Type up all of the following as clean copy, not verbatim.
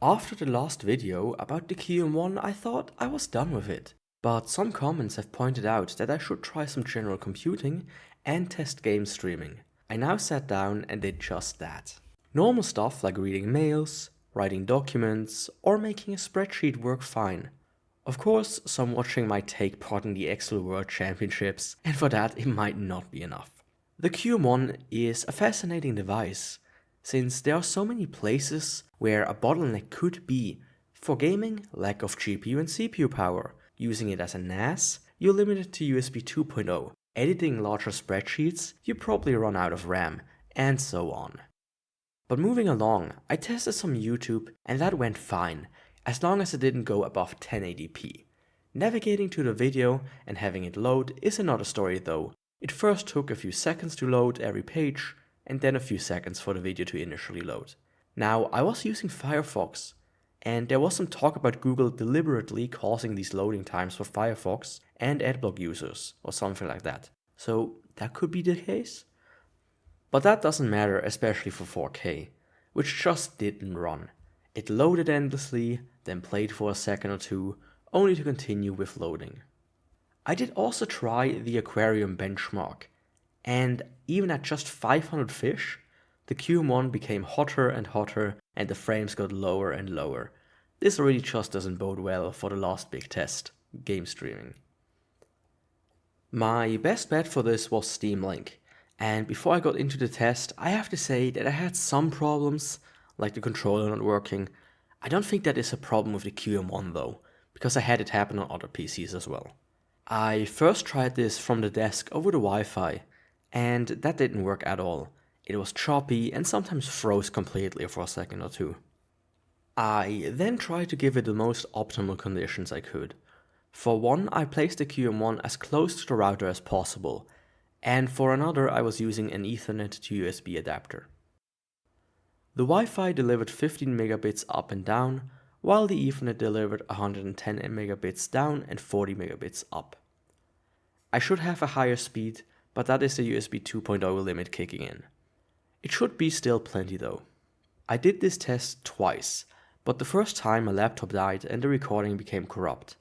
After the last video about the QM1, I thought I was done with it, but some comments have pointed out that I should try some general computing and test game streaming. I now sat down and did just that. Normal stuff like reading mails, writing documents, or making a spreadsheet work fine. Of course, some watching might take part in the Excel World Championships, and for that it might not be enough. The QM1 is a fascinating device, since there are so many places where a bottleneck could be. For gaming, lack of GPU and CPU power. Using it as a NAS, you're limited to USB 2.0. Editing larger spreadsheets, you probably run out of RAM, and so on. But moving along, I tested some YouTube and that went fine, as long as it didn't go above 1080p. Navigating to the video and having it load is another story though. It first took a few seconds to load every page, and then a few seconds for the video to initially load. Now, I was using Firefox, and there was some talk about Google deliberately causing these loading times for Firefox and adblock users, or something like that. So that could be the case? But that doesn't matter, especially for 4K, which just didn't run. It loaded endlessly, then played for a second or two, only to continue with loading. I did also try the Aquarium Benchmark, and even at just 500 fish, the QM1 became hotter and hotter and the frames got lower and lower. This really just doesn't bode well for the last big test, game streaming. My best bet for this was Steam Link, and before I got into the test, I have to say that I had some problems, like the controller not working. I don't think that is a problem with the QM1 though, because I had it happen on other PCs as well. I first tried this from the desk over the Wi-Fi, and that didn't work at all. It was choppy and sometimes froze completely for a second or two. I then tried to give it the most optimal conditions I could. For one, I placed the QM1 as close to the router as possible, and for another I was using an Ethernet to USB adapter. The Wi-Fi delivered 15 megabits up and down, while the Ethernet delivered 110 megabits down and 40 megabits up. I should have a higher speed, but that is the USB 2.0 limit kicking in. It should be still plenty though. I did this test twice, but the first time my laptop died and the recording became corrupt.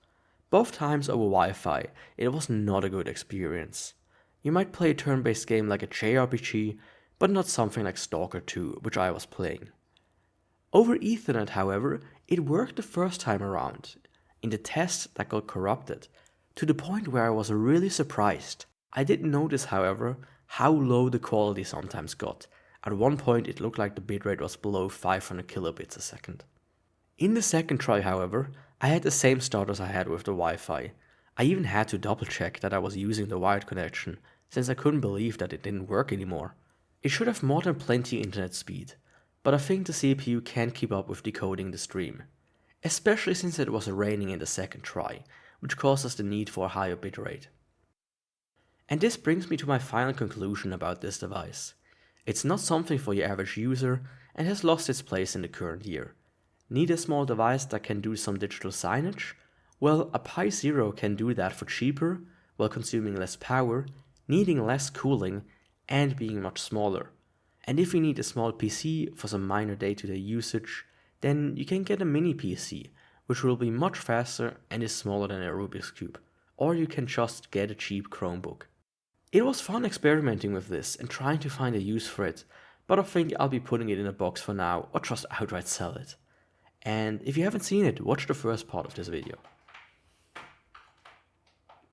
Both times over Wi-Fi, it was not a good experience. You might play a turn-based game like a JRPG, but not something like Stalker 2, which I was playing. Over Ethernet, however, it worked the first time around. In the test, that got corrupted, to the point where I was really surprised. I didn't notice, however, how low the quality sometimes got. At one point it looked like the bitrate was below 500 kilobits a second. In the second try, however, I had the same start as I had with the Wi-Fi. I even had to double check that I was using the wired connection, since I couldn't believe that it didn't work anymore. It should have more than plenty internet speed, but I think the CPU can't keep up with decoding the stream. Especially since it was raining in the second try, which causes the need for a higher bitrate. And this brings me to my final conclusion about this device. It's not something for your average user and has lost its place in the current year. Need a small device that can do some digital signage? Well, a Pi Zero can do that for cheaper, while consuming less power, needing less cooling, and being much smaller. And if you need a small PC for some minor day-to-day usage, then you can get a mini PC, which will be much faster and is smaller than a Rubik's Cube. Or you can just get a cheap Chromebook. It was fun experimenting with this and trying to find a use for it, but I think I'll be putting it in a box for now or just outright sell it. And if you haven't seen it, watch the first part of this video.